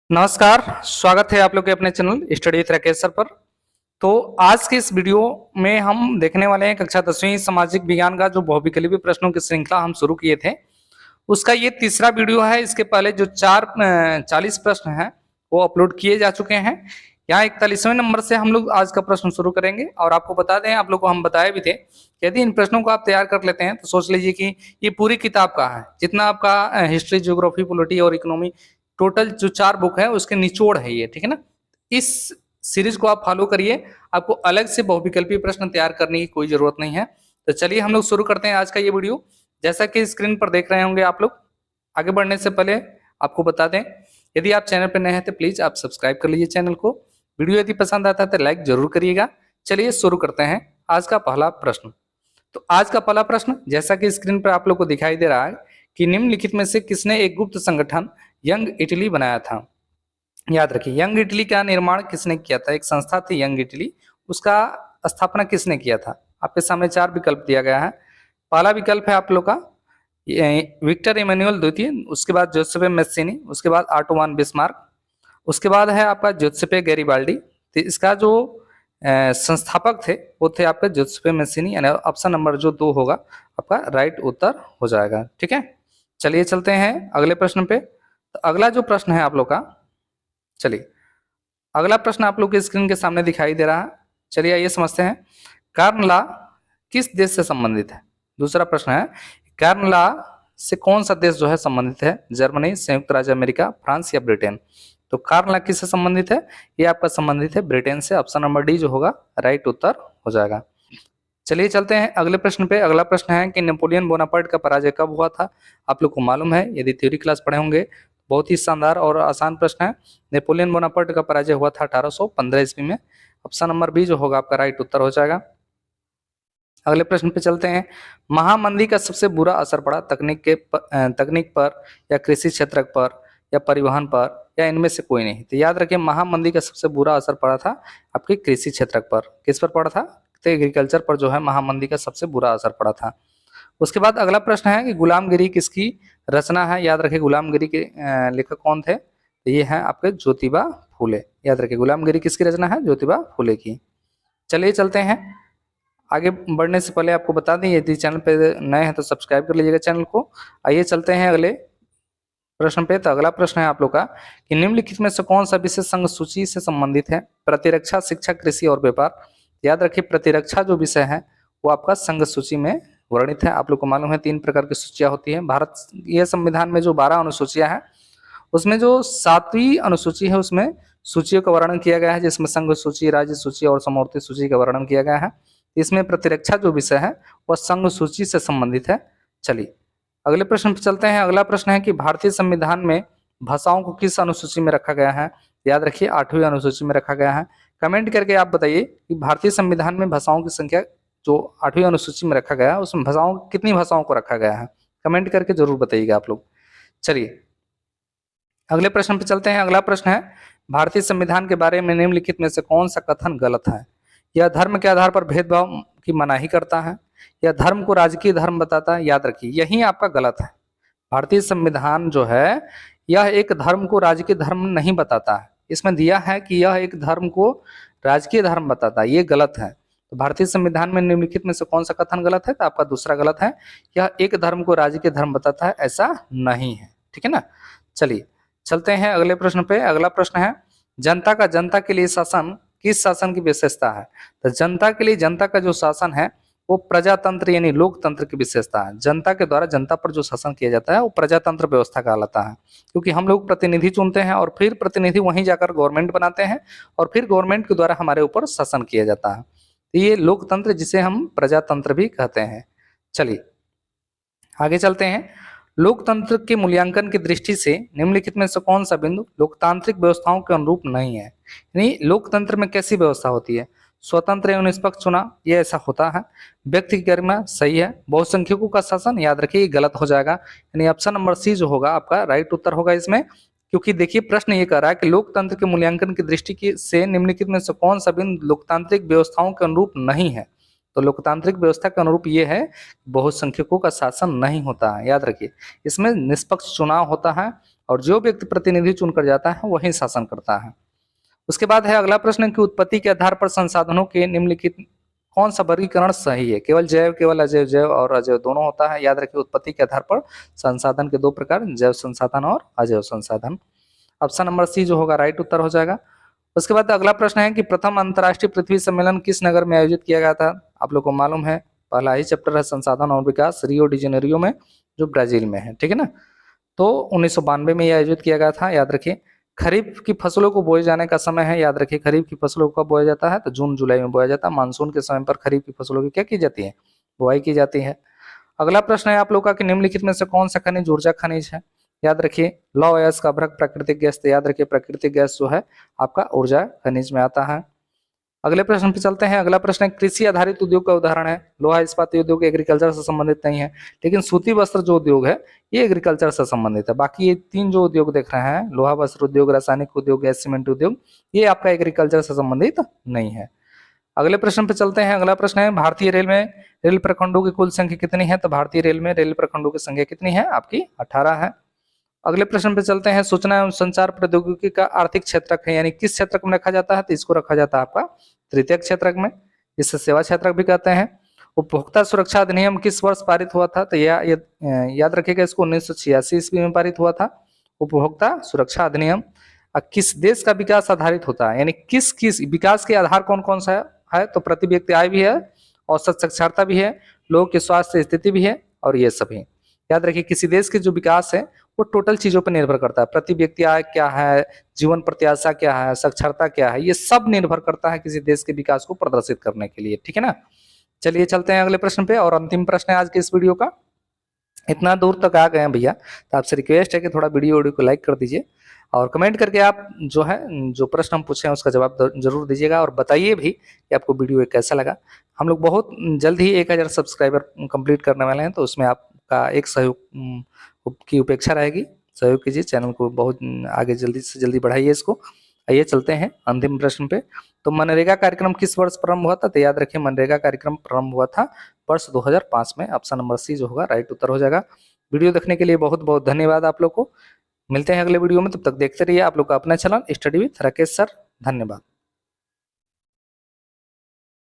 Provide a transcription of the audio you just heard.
नमस्कार, स्वागत है आप लोग के अपने channel study with Rakesh sir पर। तो आज के इस वीडियो में हम देखने वाले हैं कक्षा 10वीं सामाजिक विज्ञान का जो बहुविकल्पीय प्रश्नों की श्रृंखला हम शुरू किए थे, उसका ये तीसरा वीडियो है। इसके पहले जो 40 प्रश्न हैं वो अपलोड किए जा चुके हैं। यहाँ 41वें नंबर से हम लोग आज का प्रश्न शुरू करेंगे। और आपको बता दें, आप लोग को हम बताए भी थे कि यदि इन प्रश्नों को आप तैयार कर लेते हैं तो सोच लीजिए कि ये पूरी किताब का है, जितना आपका हिस्ट्री, ज्योग्राफी, पॉलिटी और इकोनॉमी, टोटल जो 4 बुक है उसके निचोड़ है ये, ठीक है ना। इस सीरीज को आप फॉलो करिए, आपको अलग से बहुविकल्पी प्रश्न तैयार करने की कोई जरूरत नहीं है। तो चलिए हम लोग शुरू करते हैं आज का ये वीडियो। जैसा कि स्क्रीन पर देख रहे होंगे आप लोग। आगे बढ़ने से पहले आपको बता दें, यदि आप चैनल पर नए हैं तो प्लीज आप सब्सक्राइब कर लीजिए चैनल को। वीडियो यदि पसंद आता है तो लाइक जरूर करिएगा। चलिए शुरू करते हैं आज का पहला प्रश्न। तो आज का पहला प्रश्न, जैसा कि स्क्रीन पर आप लोग को दिखाई दे रहा है कि निम्नलिखित में से किसने एक गुप्त संगठन यंग इटली बनाया था। याद रखिए, यंग इटली का निर्माण किसने किया था। एक संस्था थी यंग इटली, उसका स्थापना किसने किया था। आपके सामने 4 विकल्प दिया गया है। पहला विकल्प है आप लोग का विक्टर इमैनुअल द्वितीय, उसके बाद जोसेफ मेस्सिनी, उसके बाद ऑटो वन बिस्मार्क, उसके बाद है आपका जोसेफ गैरिबाल्डी। तो इसका जो संस्थापक थे वो थे आपका जोसेफ मेस्सिनी, यानी ऑप्शन नंबर जो 2 होगा आपका राइट उत्तर हो जाएगा। ठीक है, चलिए चलते हैं अगले प्रश्न पे। तो अगला जो प्रश्न है आप लोग का, चलिए अगला प्रश्न आप लोग के स्क्रीन के सामने दिखाई दे रहा है। चलिए ये समझते हैं, कार्न लॉ किस देश से संबंधित है। दूसरा प्रश्न है, कार्न लॉ से कौन सा देश जो है संबंधित है। जर्मनी, संयुक्त राज्य अमेरिका, फ्रांस या ब्रिटेन। तो कार्न लॉ किससे संबंधित है, ये आपका संबंधित है ब्रिटेन से। ऑप्शन नंबर डी जो होगा राइट उत्तर हो जाएगा। चलिए चलते हैं अगले प्रश्न पे। अगला प्रश्न है कि नेपोलियन बोनापार्ट का पराजय कब हुआ था। आप लोग को मालूम है, यदि थ्योरी क्लास पढ़े होंगे। बहुत ही शानदार और आसान प्रश्न है। नेपोलियन बोनापार्ट का पराजय हुआ था 1815 ईस्वी में। ऑप्शन नंबर बी जो होगा आपका राइट उत्तर हो जाएगा। अगले प्रश्न पे चलते हैं, महामंदी का सबसे बुरा असर पड़ा तकनीक पर या कृषि क्षेत्र पर या परिवहन पर या इनमें से कोई नहीं। तो याद रखिए, महामंदी का सबसे बुरा असर पड़ा था आपके कृषि क्षेत्र पर। किस पर पड़ा था, तो एग्रीकल्चर पर जो है महामंदी का सबसे बुरा असर पड़ा था। उसके बाद अगला प्रश्न है कि गुलामगिरी किसकी रचना है। याद रखिए, गुलामगिरी के लेखक कौन थे, तो ये है आपके ज्योतिबा फूले। याद रखिए, गुलामगिरी किसकी रचना है, ज्योतिबा फूले की। चलिए चलते हैं आगे बढ़ने से पहले आपको बता दें, यदि चैनल पे नए हैं तो सब्सक्राइब कर लीजिएगा चैनल को। आइए चलते हैं अगले प्रश्न पे। तो अगला प्रश्न है आप लोग का कि निम्नलिखित में से कौन सा विषय संघ सूची से संबंधित है। प्रतिरक्षा, शिक्षा, कृषि और व्यापार। याद रखिए, प्रतिरक्षा जो विषय है वो आपका संघ सूची में वर्णित है। आप लोग को मालूम है 3 प्रकार की सूचियां होती हैं। भारतीय संविधान में जो 12 अनुसूचियां हैं, उसमें जो 7वीं अनुसूची है उसमें सूचियों का वर्णन किया गया है, जिसमें संघ सूची, राज्य सूची और समवर्ती सूची का वर्णन किया गया है। इसमें प्रतिरक्षा जो विषय है वह संघ सूची से संबंधित है। चलिए अगले प्रश्न पर चलते हैं। अगला प्रश्न है कि भारतीय संविधान में भाषाओं को किस अनुसूची में रखा गया है। याद रखिए, 8वीं अनुसूची में रखा गया है। कमेंट करके आप बताइए कि भारतीय संविधान में भाषाओं की संख्या जो 8वीं अनुसूची में रखा गया है उसमें कितनी भाषाओं को रखा गया है। कमेंट करके जरूर बताइएगा आप लोग। चलिए अगले प्रश्न पे चलते हैं। अगला प्रश्न है, भारतीय संविधान के बारे में निम्नलिखित में से कौन सा कथन गलत है। यह धर्म के आधार पर भेदभाव की मनाही करता है, यह धर्म को राजकीय धर्म बताता है। याद रखिए, यही आपका गलत है। भारतीय संविधान जो है यह एक धर्म को राजकीय धर्म नहीं बताता है। इसमें दिया है कि यह एक धर्म को राजकीय धर्म बताता है, ये गलत है। तो भारतीय संविधान में निम्नलिखित में से कौन सा कथन गलत है, तो आपका दूसरा गलत है। यह एक धर्म को राजकीय धर्म बताता है, ऐसा नहीं है। ठीक है ना। चलिए चलते हैं अगले प्रश्न पे। अगला प्रश्न है, जनता का जनता के लिए शासन किस शासन की विशेषता है। तो जनता के लिए जनता का जो शासन है वो प्रजातंत्र यानी लोकतंत्र की विशेषता है। जनता के द्वारा जनता पर जो शासन किया जाता है वो प्रजातंत्र व्यवस्था कहलाता है, क्योंकि हम लोग प्रतिनिधि चुनते हैं और फिर प्रतिनिधि वहीं जाकर गवर्नमेंट बनाते हैं और फिर गवर्नमेंट के द्वारा हमारे ऊपर शासन किया जाता है। तो ये लोकतंत्र, जिसे हम प्रजातंत्र भी कहते हैं। चलिए आगे चलते हैं। लोकतंत्र के मूल्यांकन की दृष्टि से निम्नलिखित में से कौन सा बिंदु लोकतांत्रिक व्यवस्थाओं के अनुरूप नहीं है। यानी लोकतंत्र में कैसी व्यवस्था होती है, स्वतंत्र एवं निष्पक्ष चुनाव, ये ऐसा होता है। व्यक्ति की गरिमा, सही है। बहुसंख्यकों का शासन, याद रखिए ये गलत हो जाएगा। यानी ऑप्शन नंबर सी जो होगा आपका राइट उत्तर होगा इसमें, क्योंकि देखिए प्रश्न ये कर रहा है कि लोकतंत्र के मूल्यांकन की दृष्टि से निम्नलिखित में से कौन सा बिंदु लोकतांत्रिक व्यवस्थाओं के अनुरूप नहीं है। तो लोकतांत्रिक व्यवस्था के अनुरूप ये है, बहुसंख्यकों का शासन नहीं होता है। याद रखिए, इसमें निष्पक्ष चुनाव होता है और जो व्यक्ति प्रतिनिधि चुनकर जाता है वही शासन करता है। उसके बाद है अगला प्रश्न कि उत्पत्ति के आधार पर संसाधनों के निम्नलिखित कौन सा वर्गीकरण सही है। केवल जैव, केवल अजैव, जैव और अजैव दोनों होता है। याद रखिए उत्पत्ति के आधार पर संसाधन के दो प्रकार, जैव संसाधन और अजैव संसाधन। ऑप्शन नंबर सी जो होगा राइट उत्तर हो जाएगा। उसके बाद अगला प्रश्न है कि प्रथम अंतर्राष्ट्रीय पृथ्वी सम्मेलन किस नगर में आयोजित किया गया था। आप लोग को मालूम है पहला ही चैप्टर है संसाधन और विकास, रियो डी जेनेरियो में जो ब्राजील में है, ठीक है ना। तो 1992 में यह आयोजित किया गया था। याद रखिए खरीफ की फसलों को बोए जाने का समय है। याद रखिए खरीफ की फसलों को कब बोया जाता है, तो जून जुलाई में बोया जाता है। मानसून के समय पर खरीफ की फसलों की क्या की जाती है, बुआई की जाती है। अगला प्रश्न है आप लोग का कि निम्नलिखित में से कौन सा खनिज ऊर्जा खनिज है। याद रखिए लौह अयस्क, अभ्रक, प्राकृतिक गैस। तो याद रखिए प्राकृतिक गैस जो है आपका ऊर्जा खनिज में आता है। अगले प्रश्न पे चलते हैं। अगला प्रश्न है कृषि आधारित उद्योग का उदाहरण है। लोहा इस्पात उद्योग एग्रीकल्चर से संबंधित नहीं है, लेकिन सूती वस्त्र जो उद्योग है ये एग्रीकल्चर से संबंधित है। बाकी ये तीन जो उद्योग देख रहे हैं, लोहा वस्त्र उद्योग, रासायनिक उद्योग, गैस सीमेंट उद्योग, ये आपका एग्रीकल्चर से संबंधित नहीं है। अगले प्रश्न पे चलते हैं। अगला प्रश्न है भारतीय रेल में रेल प्रखंडों की कुल संख्या कितनी है। तो भारतीय रेल में रेल प्रखंडों की संख्या कितनी है, आपकी 18 है। अगले प्रश्न पे चलते हैं। सूचना एवं संचार प्रौद्योगिकी का आर्थिक क्षेत्रक है, यानी किस क्षेत्रक में रखा जाता है, तो इसको रखा जाता है आपका तृतीयक क्षेत्रक में, जिसे सेवा क्षेत्रक भी कहते हैं। उपभोक्ता सुरक्षा अधिनियम किस वर्ष पारित हुआ था, तो याद रखिएगा इसको 1986 ईस्वी में पारित हुआ था उपभोक्ता सुरक्षा अधिनियम। किस देश का विकास आधारित होता है, यानी किस किस विकास के आधार कौन कौन सा है, तो प्रति व्यक्ति आय भी है, औसत साक्षरता भी है, लोगों की स्वास्थ्य स्थिति भी है, और ये सभी। याद रखिए किसी देश के जो विकास है वो टोटल चीजों पर निर्भर करता है। प्रति व्यक्ति आय क्या है, जीवन प्रत्याशा क्या है, साक्षरता क्या है, ये सब निर्भर करता है किसी देश के विकास को प्रदर्शित करने के लिए, ठीक है ना। चलिए चलते हैं अगले प्रश्न पे, और अंतिम प्रश्न है आज के इस वीडियो का। इतना दूर तक आ गए हैं भैया, तो आपसे रिक्वेस्ट है कि थोड़ा वीडियो को लाइक कर दीजिए, और कमेंट करके आप जो है जो प्रश्न हम पूछे हैं उसका जवाब जरूर दीजिएगा, और बताइए भी कि आपको वीडियो कैसा लगा। हम लोग बहुत जल्द ही 1000 सब्सक्राइबर कंप्लीट करने वाले हैं, तो उसमें आपका एक सहयोग की उपेक्षा रहेगी। सहयोग कीजिए, चैनल को बहुत आगे जल्दी से जल्दी बढ़ाइए इसको। आइए चलते हैं अंतिम प्रश्न पे। तो मनरेगा कार्यक्रम किस वर्ष प्रारंभ हुआ था, तो याद रखिए मनरेगा कार्यक्रम प्रारंभ हुआ था वर्ष 2005 में। ऑप्शन नंबर सी जो होगा राइट उत्तर हो जाएगा। वीडियो देखने के लिए बहुत बहुत धन्यवाद आप लोग को। मिलते हैं अगले वीडियो में, तब तक देखते रहिए आप लोग का अपना channel study with Rakesh sir. धन्यवाद।